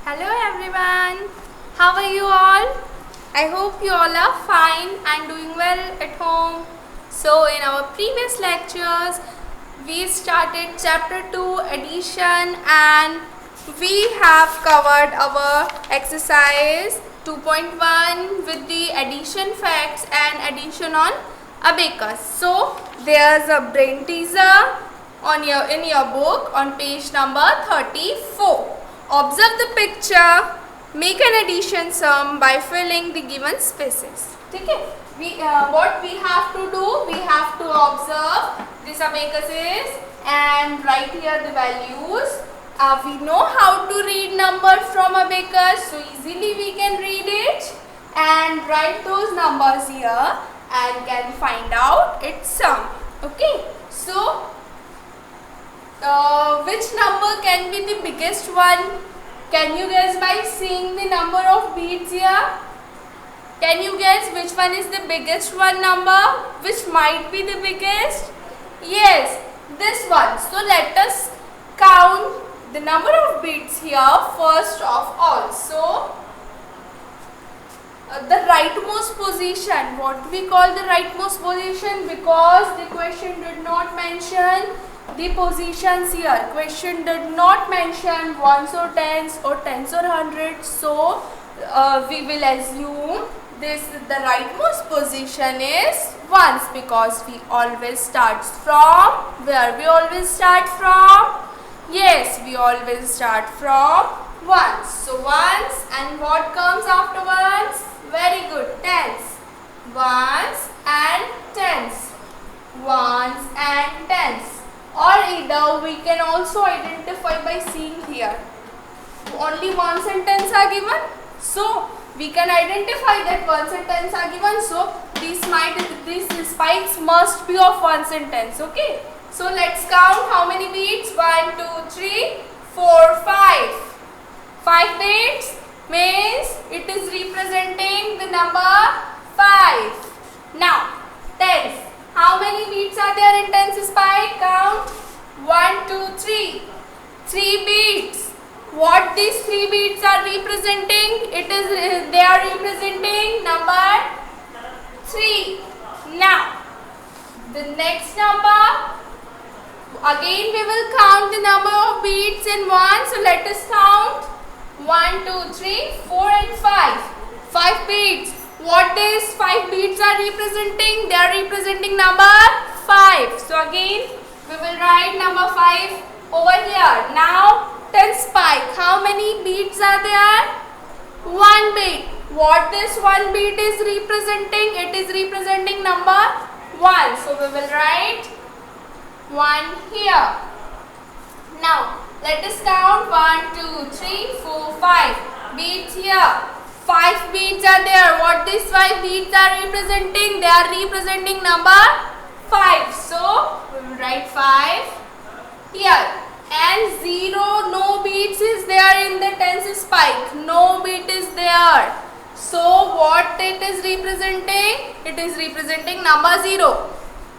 Hello everyone, how are you all? I hope you all are fine and doing well at home. So in our previous lectures, we started chapter 2 addition and we have covered our exercise 2.1 with the addition facts and addition on abacus. So there's a brain teaser in your book on page number 34. Observe the picture, make an addition sum by filling the given spaces. Okay? What we have to do, we have to observe this abacus is and write here the values. We know how to read numbers from abacus, so easily we can read it and write those numbers here and can find out its sum. Okay? So which number can be the biggest one? Can you guess by seeing the number of beads here? Can you guess which one is the biggest one number? Which might be the biggest? Yes, this one. So let us count the number of beads here first of all. So the rightmost position, what we call the rightmost position, because the question did not mention the positions here. Question did not mention ones or tens or hundreds. So we will assume the rightmost position is ones, because we always start from where? We always start from, yes, we always start from ones. So ones, and what comes after ones? Very good, tens. Ones and tens. Ones and tens. Or either we can also identify by seeing here. Only ones and tens are given. So we can identify that ones and tens are given. So these spikes must be of ones and tens. Okay. So let's count how many beads. 1, 2, 3, 4, 5. 5 beads means it is representing the number 5. Now tens. How many beads are there in tens spike? Count. 1, 2, 3. 3 beads. What these 3 beads are representing? They are representing number 3. Now, the next number. Again we will count the number of beads in 1. So let us count. 1, 2, 3, 4 and 5. 5 beads. What these 5 beads are representing? They are representing number 5. So again we will write number 5 over here. Now 10 spike. How many beads are there? 1 bead. What this 1 bead is representing? It is representing number 1. So we will write 1 here. Now let us count 1, 2, 3, 4, 5 beads here. 5 beads are there. What these 5 beads are representing? They are representing number 5. So we will write 5 here. And 0, no beads is there in the tens spike. No bead is there. So what it is representing? It is representing number 0.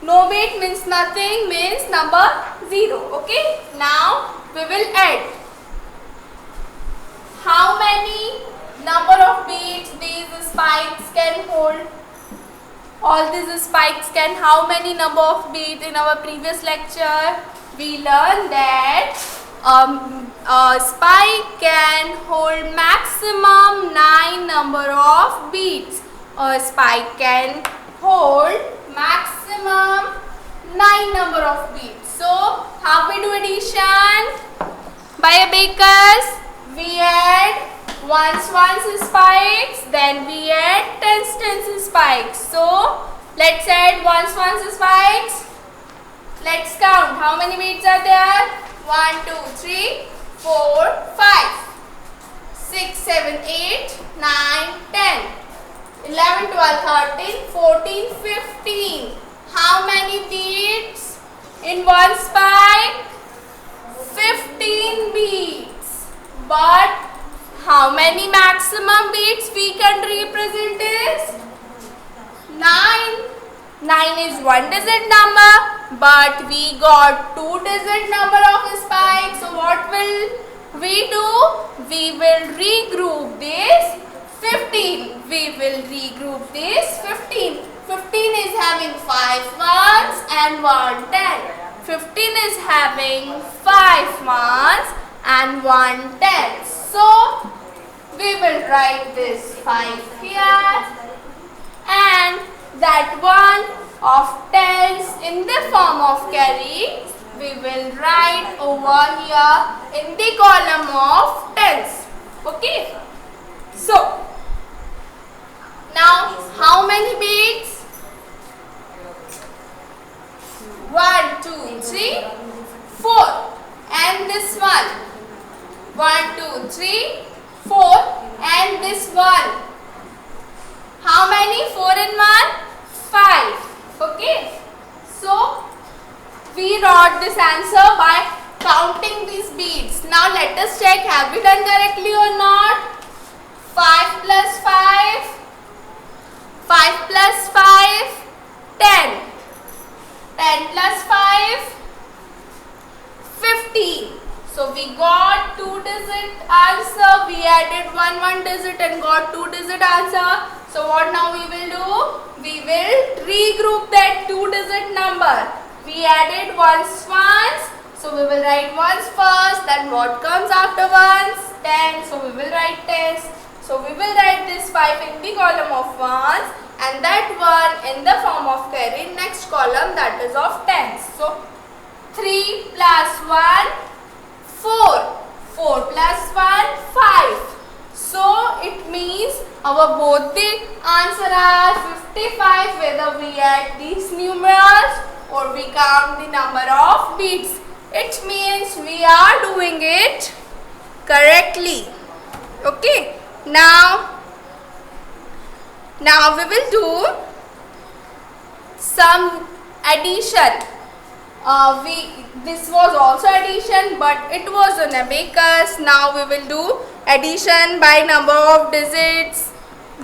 No bead means nothing, means number 0. Okay. Now we will add. How many number of beads these spikes can hold? All these spikes can, how many number of beads? In our previous lecture we learned that a spike can hold maximum 9 number of beads. A spike can hold maximum 9 number of beads. So how we do addition? By abacus we add ones spikes, then we add tens spikes. So let's add ones spikes. Let's count. How many beads are there? 1, 2, 3, 4, 5, 6, 7, 8, 9, 10, 11, 12, 13, 14, 15. How many beads in one spike? 15 beads. But how many maximum beads we can represent is 9. 9 is 1 digit number, but we got 2 digit number of spikes. So what will we do? We will regroup this 15. We will regroup this 15. 15 is having 5 ones and 1 10. 15 is having 5 ones and 1 10. So, we will write this 5 here and that one of tens in the form of carry we will write over here in the column of tens. Okay. So, now how many beads? 1, 2, 3, 4 and this one. 1, 2, 3, 4 and this one. How many? 4 and 1? 5. Okay. So, we wrote this answer by counting these beads. Now, let us check have we done correctly or not. 5 plus 5. 5 plus 5. 10. 10 plus 5. 15. So, we got 2-digit answer. We added one digit and got 2-digit answer. So, what now we will do? We will regroup that 2-digit number. We added ones. So, we will write ones first. Then what comes after ones? 10. So, we will write tens. So, we will write this 5 in the column of ones and that one in the form of carry next column, that is of tens. So, 3 plus 1, 4. 4 plus 1, 5. So, it means our both the answer are 55 whether we add these numerals or we count the number of beads. It means we are doing it correctly. Okay. Now we will do some addition. This was also addition but it was an abacus. Now we will do addition by number of digits.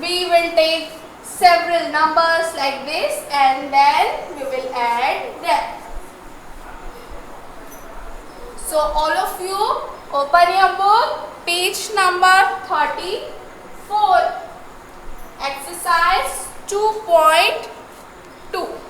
We will take several numbers like this and then we will add them. So all of you open your book, page number 34, exercise 2.2.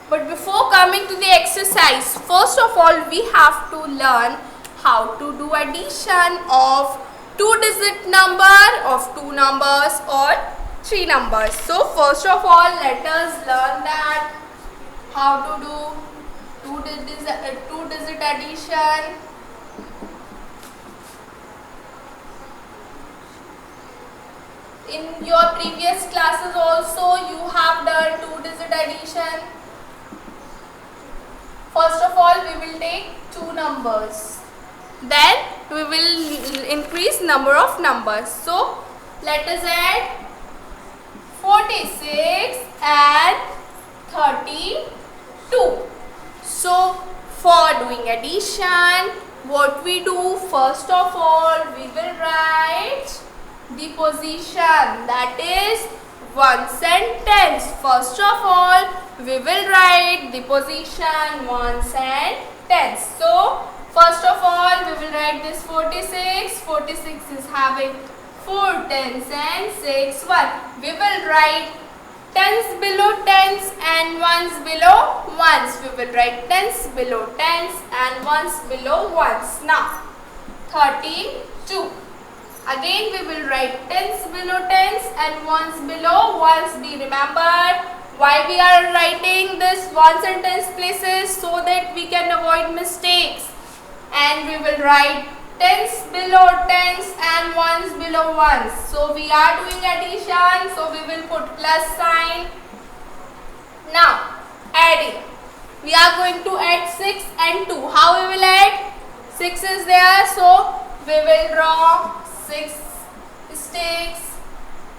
But before coming to the exercise, first of all we have to learn how to do addition of 2-digit number, of 2 numbers or 3 numbers. So first of all let us learn that how to do 2-digit addition. In your previous classes also you have done 2-digit addition. First of all, we will take 2 numbers. Then we will increase number of numbers. So, let us add 46 and 32. So, for doing addition, what we do, first of all, we will write the position, that is ones and tens. First of all, we will write the position ones and tens. So, first of all, we will write this 46. 46 is having 4 tens and 6 1. We will write tens below tens and ones below ones. We will write tens below tens and ones below ones. Now, 32. Again we will write tens below tens and ones below ones. Be remembered why we are writing this ones and tens places, so that we can avoid mistakes. And we will write tens below tens and ones below ones. So we are doing addition, so we will put plus sign. Now adding, we are going to add 6 and 2. How we will add? 6 is there, so we will draw 6 sticks.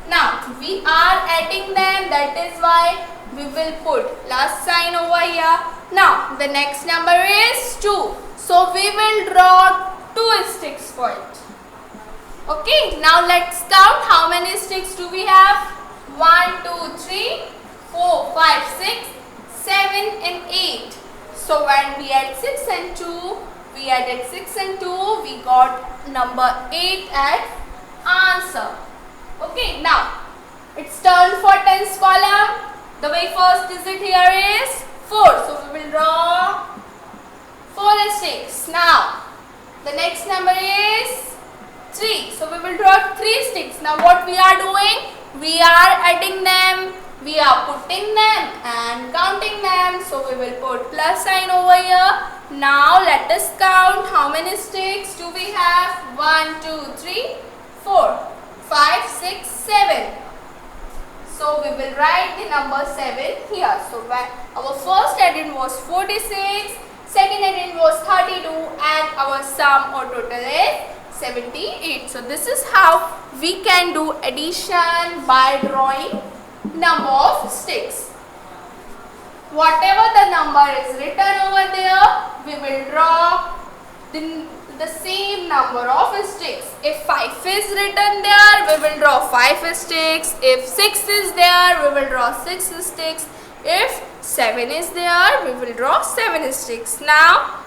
Now we are adding them, that is why we will put plus sign over here. Now the next number is 2. So we will draw 2 sticks for it. Okay, now let's count how many sticks do we have. 1, 2, 3, 4, 5, 6, 7 and 8. So when we add 6 and 2, We added 6 and 2. We got number 8 as answer. Okay, now it's turn for tens column. The very first digit here is 4. So we will draw 4 sticks. Now the next number is 3. So we will draw 3 sticks. Now what we are doing? We are adding them. We are putting them and counting them. So we will put plus sign over here. Now let us count how many sticks do we have? 1, 2, 3, 4, 5, 6, 7. So we will write the number 7 here. So our first addition was 46, second addition was 32 and our sum or total is 78. So this is how we can do addition by drawing number of sticks. Whatever the number is written over there, we will draw the same number of sticks. If 5 is written there, we will draw 5 sticks. If 6 is there, we will draw 6 sticks. If 7 is there, we will draw 7 sticks. Now,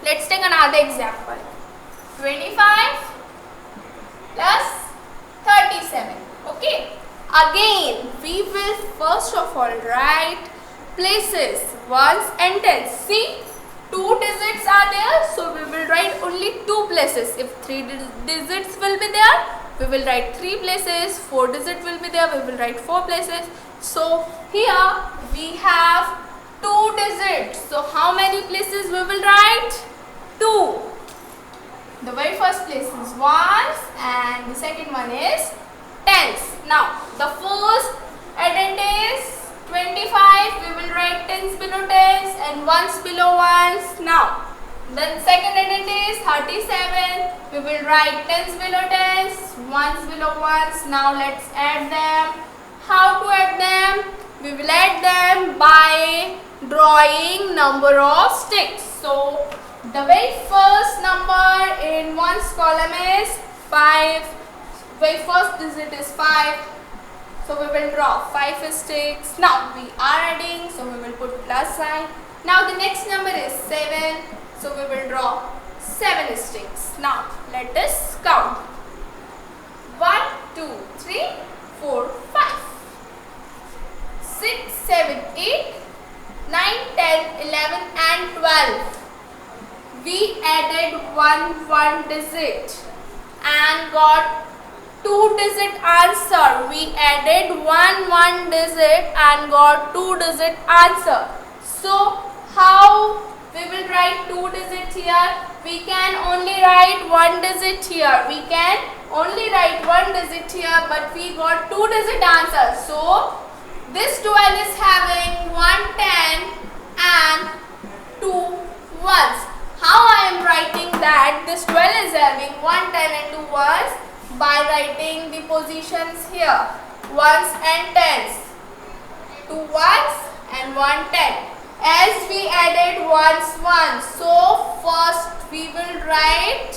let's take another example. 25 plus 37. Okay. Again, we will first of all write places, ones and tens. See, 2 digits are there, so we will write only 2 places. If 3 digits will be there, we will write 3 places. 4 digits will be there, we will write 4 places. So here we have 2 digits. So how many places we will write? 2. The very first place is ones and the second one is tens. Now the first addend is 25. We will write tens below tens and ones below ones. Now then second addend is 37. We will write tens below tens, ones below ones. Now let's add them. How to add them? We will add them by drawing number of sticks. So the very first number in ones column is 5. Very first digit is 5. So we will draw 5 sticks. Now we are adding, so we will put plus sign. Now the next number is 7. So we will draw 7 sticks. Now let us count. 1, 2, 3, 4, 5. 6, 7, 8, 9, 10, 11 and 12. We added one digit and got 2 digit answer. We added one digit and got 2 digit answer. So how we will write 2 digit here? We can only write 1 digit here. We can only write 1 digit here, but we got 2 digit answer. So this 12 is having 1 10 and 2 ones. How I am writing that this 12 is having 1 10 and 2 ones? By writing the positions here, ones and tens, 2 ones and 1 10. As we added ones, so first we will write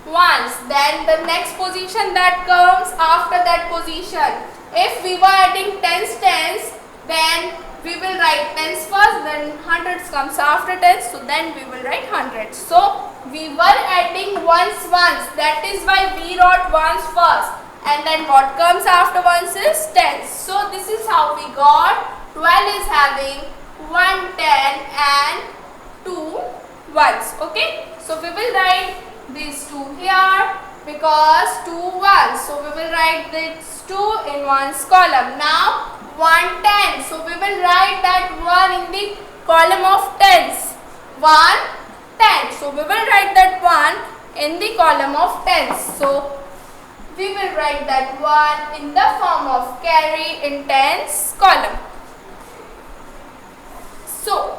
ones, then the next position that comes after that position. If we were adding tens, then we will write tens first, then hundreds comes after tens, so then we will write hundreds. So we were adding ones, that is why we wrote ones first, and then what comes after ones is tens. So this is how we got 12 is having 1 10 and 2 ones. Okay, so we will write these 2 here because 2 ones. So we will write this 2 in ones column. Now 1 10. So we will write that 1 in the column of tens. 1 10. So we will write that 1 in the column of tens. So we will write that 1 in the form of carry in tens column. So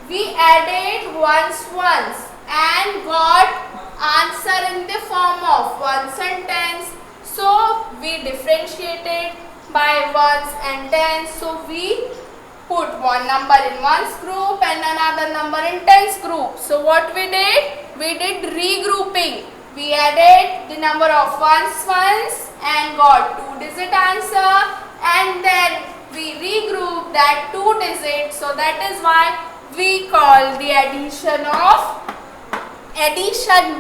we added ones and got answer in the form of ones and tens. So we differentiated by ones and tens. So we put one number in ones group and another number in tens group. So what we did? We did regrouping. We added the number of ones and got 2 digit answer, and then we regrouped that 2 digits. So that is why we call the addition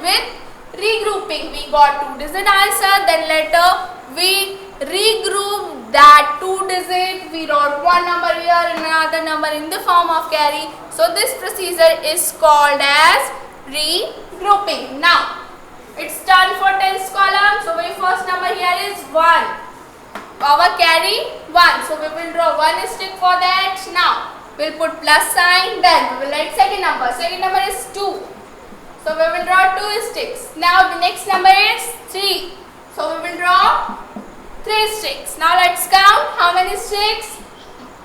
with regrouping. We got 2-digit answer, then later we regroup that 2 digit. We wrote one number here and another number in the form of carry. So this procedure is called as regrouping. Now it's done for tens column. So very first number here is 1. Our carry 1. So we will draw one stick for that. Now we'll put plus sign. Then we will write second number. Second number is 2. So we will draw 2 sticks. Now the next number is 3. So we will draw 3 sticks. Now let's count how many sticks.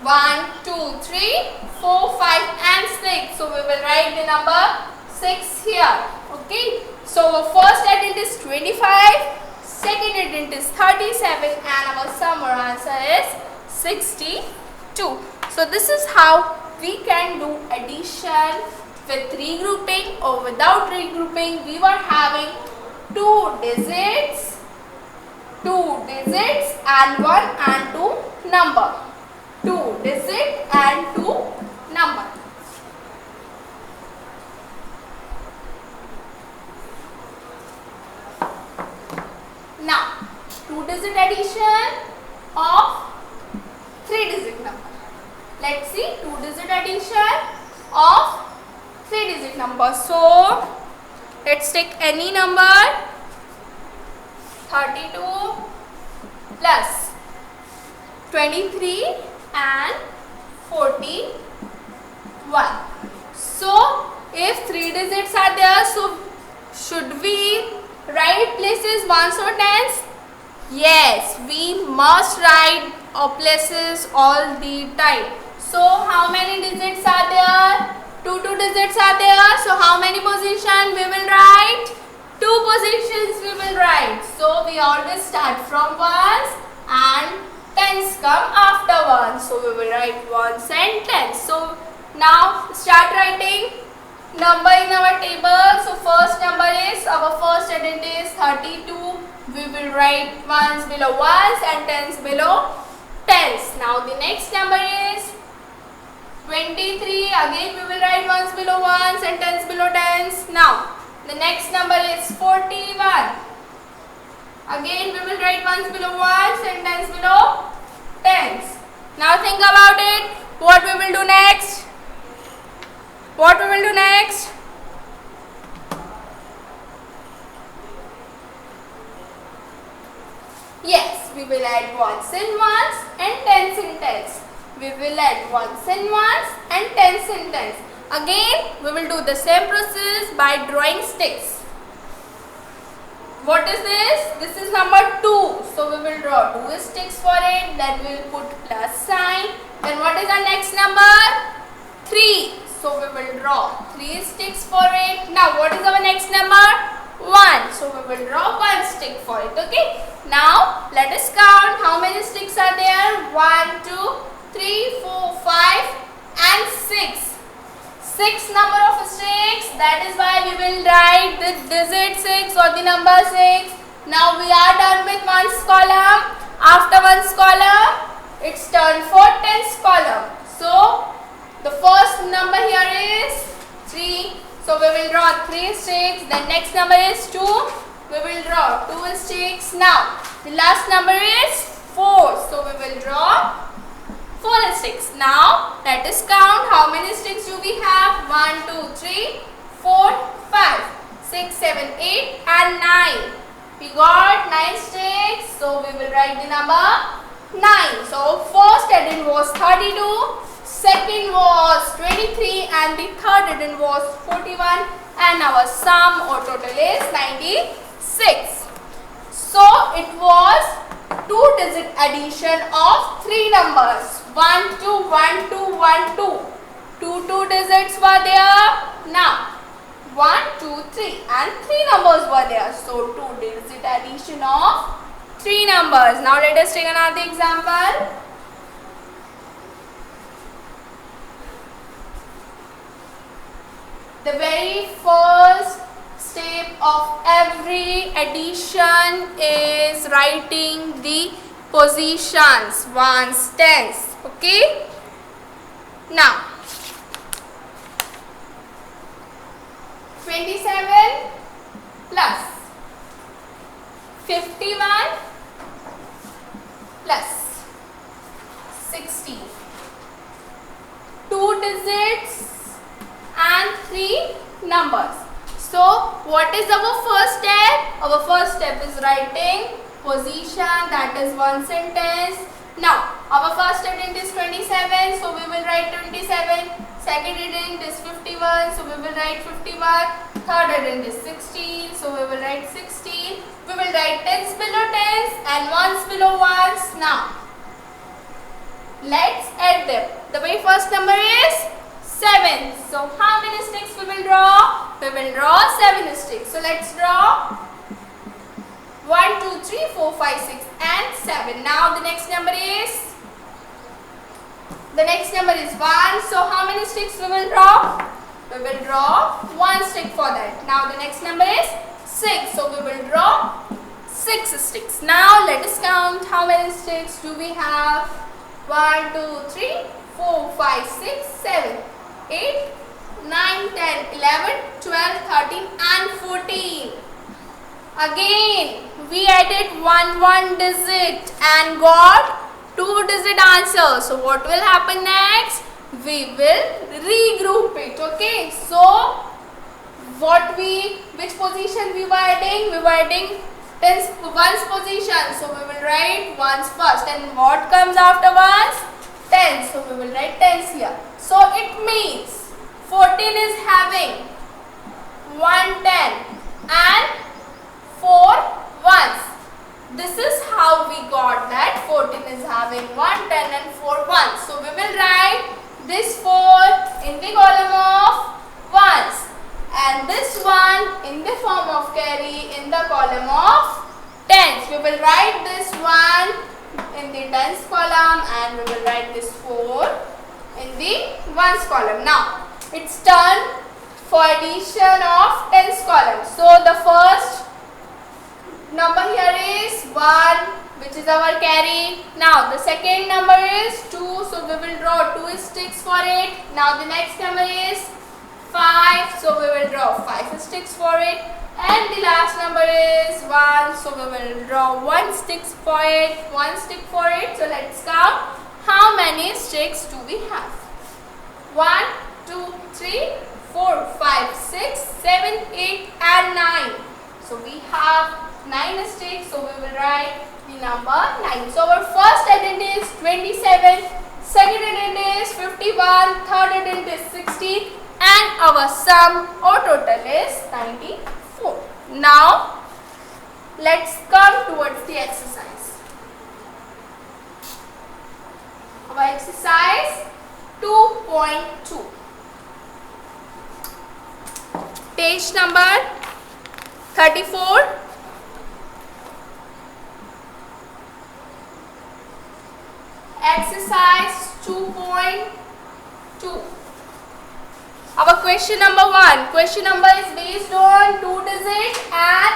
1, 2, 3, 4, 5 and 6. So we will write the number 6 here. Okay. So our first addition is 25. Second addition is 37 and our sum or answer is 62. So this is how we can do addition with regrouping or without regrouping. We were having 2 digits and 1 and 2 number. 2 digit and 2 number. Now 2-digit addition of 3-digit number. Let's see 2-digit addition of 3-digit number. So let's take any number. 32 plus 23 and 41. So if 3 digits are there, so should we write places ones or tens? Yes, we must write places all the time. So how many digits are there? 2 digits are there. So how many positions we will write? 2 positions we will write. So we always start from ones and tens come after ones. So we will write ones and tens. So now start writing number in our table. So first number is, our first identity is 32. We will write ones below ones and tens below tens. Now the next number is 23. Again we will write ones below ones and tens below tens. Now the next number is 41. Again we will write ones below ones and tens below tens. Now think about it. What we will do next? What we will do next? Yes, we will add ones in ones and tens in tens. We will add ones in ones and tens in tens. Again, we will do the same process by drawing sticks. What is this? This is number 2. So we will draw 2 sticks for it. Then we will put plus sign. Then what is our next number? 3. So we will draw 3 sticks for it. Now what is our next number? 1. So we will draw 1 stick for it. Okay. Now let us count how many sticks are there. 1, 2, 3, 4, 5 and 6. 6 number of sticks. That is why we will write the digit 6 or the number 6. Now we are done with ones column. After ones column, it's turn for tens column. So the first number here is 3. So we will draw 3 sticks. Then next number is 2. We will draw 2 sticks. Now the last number is 4. So we will draw 4 sticks. Now let us count how many sticks do we have. 1, 2, 3, 4, 5, 6, 7, 8 and 9. We got 9 sticks. So we will write the number 9. So first addition was 32. Second was 23 and the third addition was 41 and our sum or total is 96. So it was 2-digit addition of 3 numbers. 1, 2, 1, 2, 1, 2. 2 digits were there. Now 1, 2, 3 and 3 numbers were there. So 2-digit addition of 3 numbers. Now let us take another example. The very first step of every addition is writing the positions, ones, tens. Okay. Now 27 plus 51 plus 60. 2 digits and 3 numbers. So what is our first step? Our first step is writing position, that is one sentence. Now our first student is 27, so we will write 27. Second student is 51, so we will write 51. Third student is 16, so we will write 16. We will write tens below tens and ones below ones. Now let's add them. The very first number is 7. So how many sticks we will draw? We will draw 7 sticks. So let's draw 1, 2, 3, 4, 5, 6 and 7. Now the next number is 1. So how many sticks we will draw? We will draw 1 stick for that. Now the next number is 6. So we will draw 6 sticks. Now let us count how many sticks do we have. 1, 2, 3, 4, 5, 6, 7, 8, 9, 10, 11, 12, 13 and 14. Again, we added one digit and got 2 digit answer. So what will happen next? We will regroup it. Okay. So which position we were adding? We were adding ones position. So we will write ones first. And what comes after ones? Tens. So we will write tens here. So it means 14 is having 1 10 and 4 ones. This is how we got that 14 is having 1 10 and 4 ones. So we will write this 4 in the column of ones and this one in the form of carry in the column of tens. We will write this one in the tens column and we will write this 4 in the ones column. Now it's turn for addition of tens column. So the first number here is 1, which is our carry. Now the second number is 2, so we will draw 2 sticks for it. Now the next number is 5, so we will draw 5 sticks for it. And the last number is 1, so we will draw 1 stick for it. 1 stick for it. So let's count how many sticks do we have. 1, 2, 3, 4, 5, 6, 7, 8 and 9. So we have 9 sticks, so we will write the number 9. So our first identity is 27, second identity is 51, third identity is 16 and our sum or total is 94. Now let's come towards the exercise. Our exercise 2.2. Page number 34. Exercise 2.2. Our question number 1. Question number is based on 2 digit and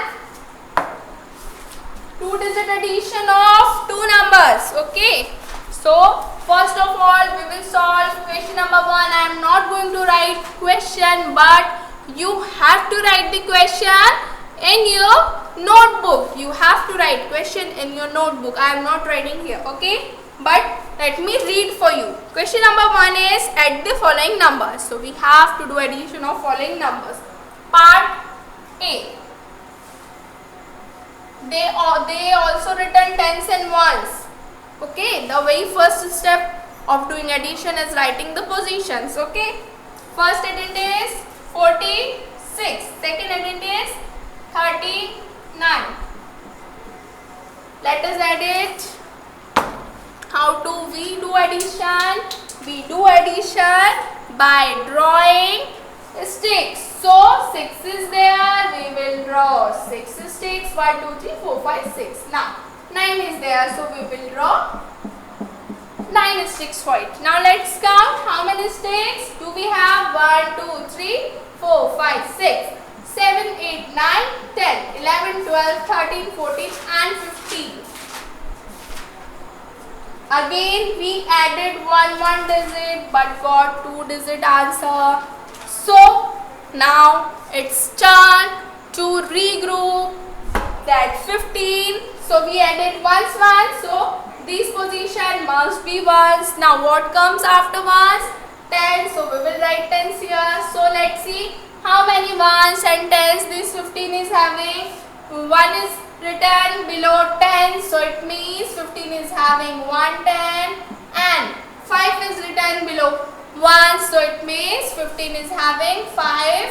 2 digit addition of 2 numbers. Okay. So first of all we will solve question number 1. I am not going to write question, but you have to write the question in your notebook. You have to write question in your notebook. I am not writing here. Okay. But let me read for you. Question number 1 is add the following numbers. So we have to do addition of following numbers. Part A. They also written tens and ones. Okay. The very first step of doing addition is writing the positions. Okay. First identity is 46. Second identity is 39. Let us add it. How do we do addition? We do addition by drawing sticks. So 6 is there. We will draw 6 sticks. 1, 2, 3, 4, 5, 6. Now 9 is there. So we will draw 9 sticks for it. Now let's count how many sticks do we have. 1, 2, 3, 4, 5, 6, 7, 8, 9, 10, 11, 12, 13, 14 and 15. Again we added one digit but got 2 digit answer. So Now it's turn to regroup that 15. So we added ones, so these position must be ones. Now what comes after ones? 10. So we will write tens here. So let's see how many ones and tens this 15 is having. 1 is written below 10, so it means 15 is having 1 10, and 5 is written below 1, so it means 15 is having 5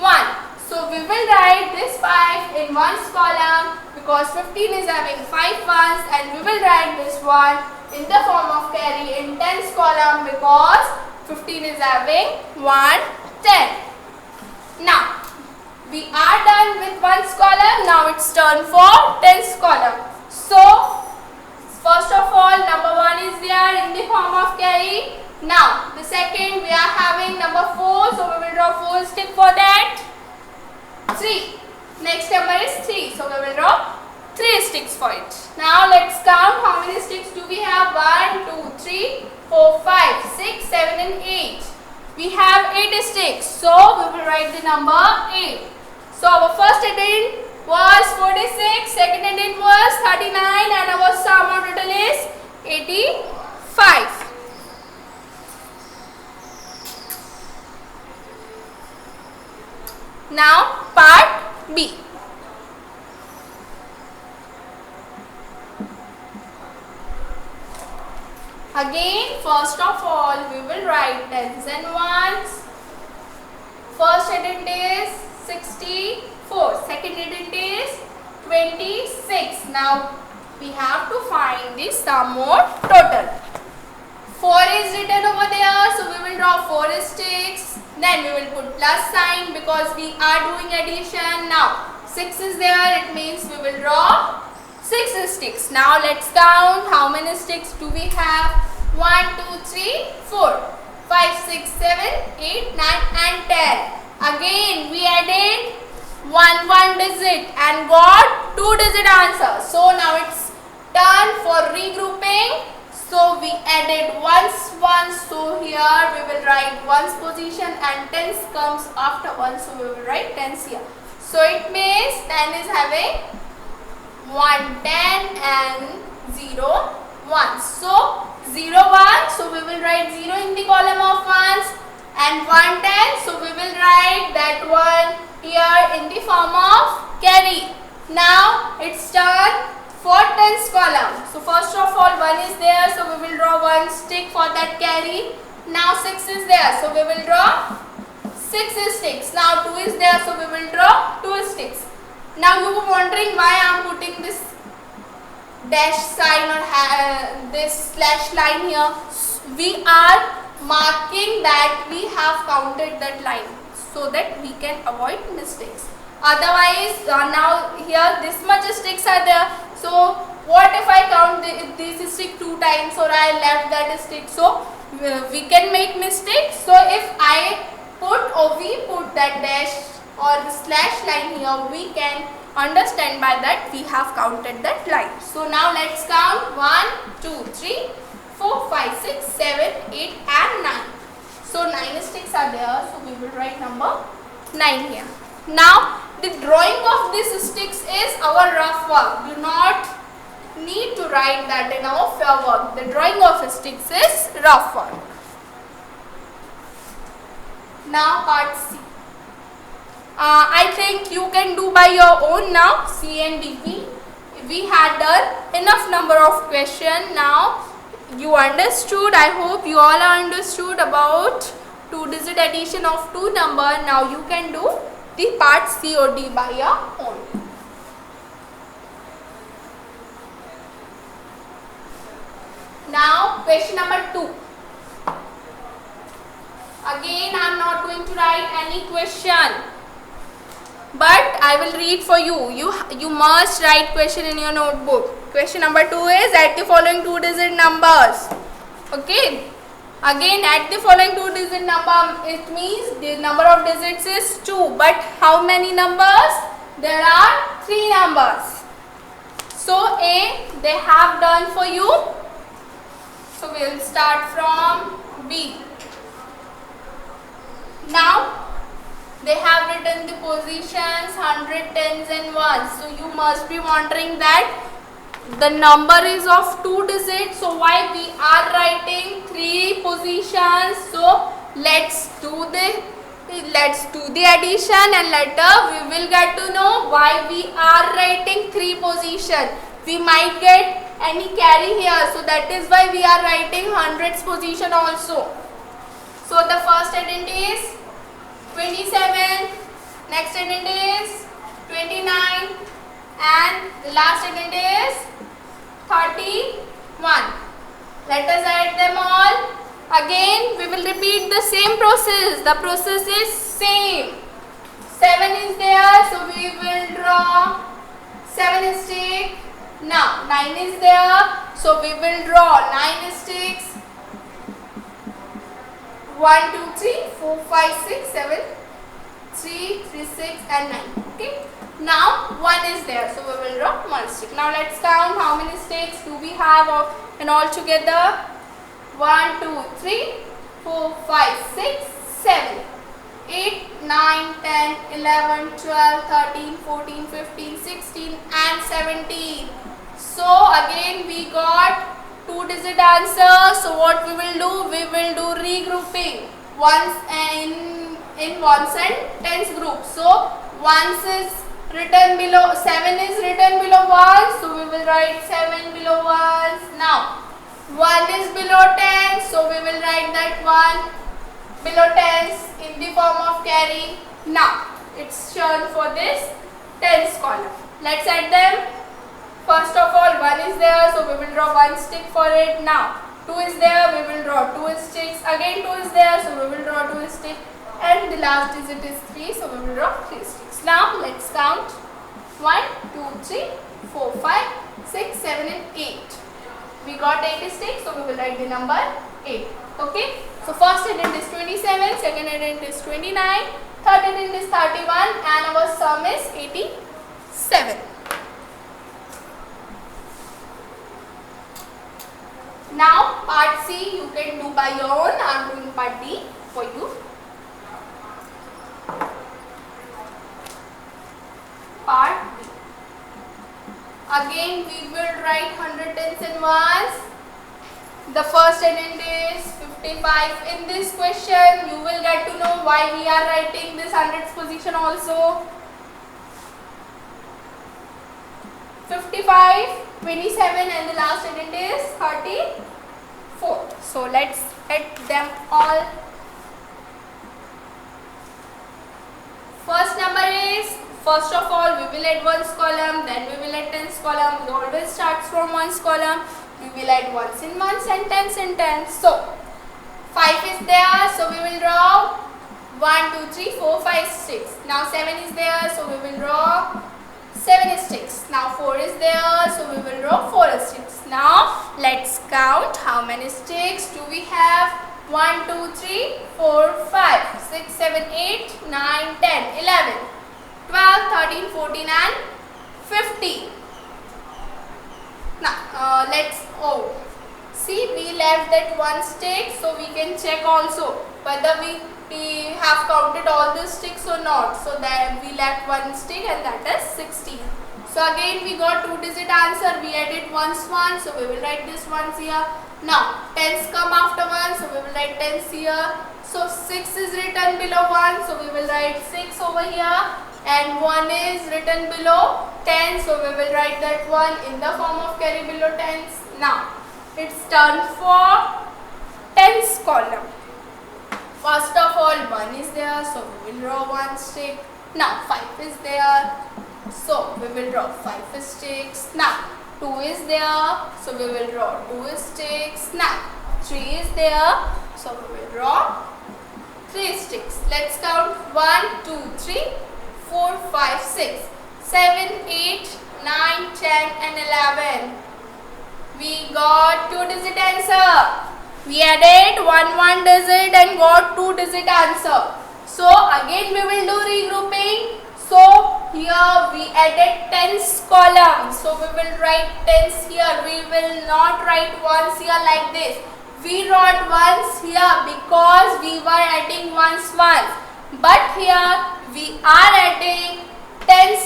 1. So we will write this 5 in ones column because 15 is having 5 ones, and we will write this one in the form of carry in tens column because 15 is having 1 10. Now we are done with ones column. Now it's turn for tens column. So first of all, number 1 is there in the form of carry. Now the second we are having number 4, so we will draw 4 stick for that. 3. Next number is 3, so we will draw 3 sticks for it. Now let's count how many sticks do we have. 1 2 3 4 5 6 7 and 8. We have 8 sticks, so we will write the number 8. So our first addition was 46, second addition was 39, and our sum of total is 85. Now part B. Again, first of all, we will write tens and ones. First addition is 64. Second addition is 26. Now we have to find the sum of total. 4 is written over there, so we will draw 4 sticks. Then we will put plus sign because we are doing addition. Now 6 is there, it means we will draw 6 sticks. Now let's count how many sticks do we have. 1 2 3 4 5 6 7 8 9 and 10. Again we added one digit and got 2 digit answer. So now it's turn for regrouping. So we added ones, so here we will write ones position and tens comes after 1, so we will write tens here. So it means 10 is having 1 10 and 0 1. So 0 1, so we will write 0 in the column of ones, and 1 10, so we will write that one here in the form of carry. Now it's turn for tens column. So first of all 1 is there, so we will draw 1 stick for that carry. Now 6 is there, so we will draw 6 sticks. Now 2 is there, so we will draw 2 sticks. Now you were wondering why I am putting this dash sign or this slash line here. We are marking that we have counted that line so that we can avoid mistakes. Otherwise now here this much sticks are there, so what if I count this stick 2 times or I left that stick, so we can make mistakes. So if I put or we put that dash or the slash line here, we can understand by that we have counted that line. So now let's count 1 2 3 4 5 6 7 8 and 9. So 9 sticks are there, so we will write number 9 here. Now the drawing of these sticks is our rough work. Do not need to write that in our fair work. The drawing of sticks is rough work. Now part C. I think you can do by your own now. C and D. We had done enough number of questions. Now you understood. I hope you all are understood about 2-digit addition of 2 numbers. Now you can do the part C or D by your own. Now question number 2. Again I am not going to write any question, but I will read for you. You must write question in your notebook. Question number 2 is add the following 2-digit numbers. Okay. Again add the following 2-digit number. It means the number of digits is 2. But how many numbers? There are 3 numbers. So A they have done for you. So we will start from B. Now They have written the positions 100, tens and ones. So you must be wondering that the number is of 2 digits. So why we are writing 3 positions? So let's do the addition, and later we will get to know why we are writing 3 positions. We might get any carry here, so that is why we are writing hundreds position also. So the first addend is 27, next addend is 29, and the last addend is 31. Let us add them all. Again we will repeat the same process. The process is same. 7 is there, so we will draw 7 sticks. Now 9 is there, so we will draw 9 sticks. 1, 2, 3, 4, 5, 6, 7, 3, 3, 6 and 9. Okay. Now 1 is there, so we will draw 1 stick. Now let's count how many sticks do we have and all together. 1, 2, 3, 4, 5, 6, 7, 8, 9, 10, 11, 12, 13, 14, 15, 16 and 17. So again we got 2-digit answer. So what we will do? We will do regrouping ones in ones and tens group. So ones is written below, 7 is written below 1, so we will write 7 below 1s. Now 1 is below 10, so we will write that 1 below 10s in the form of carry. Now it's shown for this tens column. Let's add them. First of all, 1 is there, so we will draw 1 stick for it. Now 2 is there, we will draw 2 sticks. Again 2 is there, so we will draw 2 sticks. And the last digit is 3, so we will draw 3 sticks. Now let's count. 1, 2, 3, 4, 5, 6, 7 and 8. We got 8 sticks, so we will write the number 8. Okay. So first addend is 27, second addend is 29, third addend is 31, and our sum is 87. Now part C you can do by your own. I am doing part D for you. Part B. Again we will write 100 tens and ones. The first addend is 55. In this question you will get to know why we are writing this hundreds position also. 55, 27 and the last addend is 34. So let's add them all. First number is, first of all we will add ones column, then we will add tens column. We always starts from ones column. We will add ones in ones and tens in tens. So 5 is there, so we will draw 1, 2, 3, 4, 5, 6. Now 7 is there, so we will draw 7 sticks. Now 4 is there, so we will draw 4 sticks. Now let's count how many sticks do we have. 1, 2, 3, 4, 5, 6, 7, 8, 9, 10, 11, 12, 13, 14 and 15. Now let's see, we left that 1 stick, so we can check also whether we have counted all the sticks or not. So that we left 1 stick, and that is 16. So again we got 2-digit answer. We added ones 1, so we will write this ones here. Now tens come after 1, so we will write tens here. So 6 is written below 1, so we will write 6 over here. And 1 is written below 10, so we will write that 1 in the form of carry below tens. Now it's turn for tens column. First of all 1 is there, so we will draw 1 stick. Now 5 is there, so we will draw 5 sticks. Now 2 is there, so we will draw 2 sticks. Now 3 is there, so we will draw 3 sticks. Let's count 1, 2, 3, 4, 5, 6, 7, 8, 9, 10 and 11. We got 2-digit answer. We added 1 digit and got 2-digit answer. So again we will do regrouping. So here we added tens column. So we will write tens here. We will not write ones here like this. We wrote ones here because we were adding ones once. But here we are adding tens.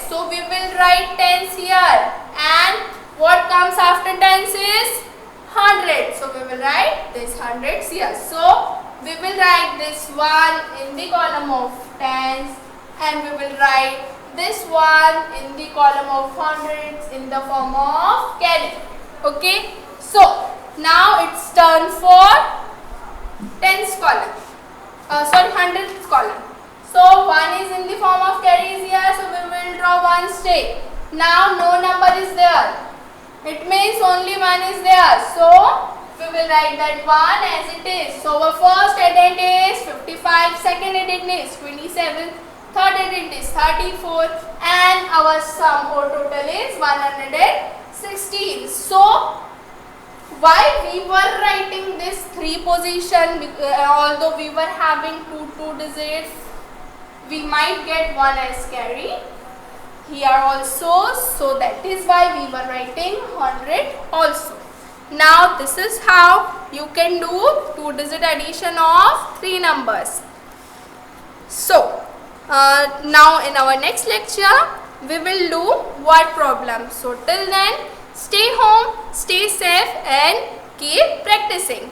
So we will write tens here. And what comes after tens is 100. So we will write this hundreds here. So we will write this one in the column of tens, and we will write this one in the column of hundreds in the form of carry. Okay. So now it's turn for tens column. Hundreds column. So 1 is in the form of carries here. So we will draw one stick. Now no number is there. It means only 1 is there. So we will write that 1 as it is. So our first addend is 55, second addend is 27, third addend is 34, and our sum or total is 116. So why we were writing this 3 position, although we were having two digits, we might get 1 as carry here also. So that is why we were writing 100 also. Now this is how you can do 2-digit addition of 3 numbers. So now in our next lecture we will do word problem. So till then, stay home, stay safe and keep practicing.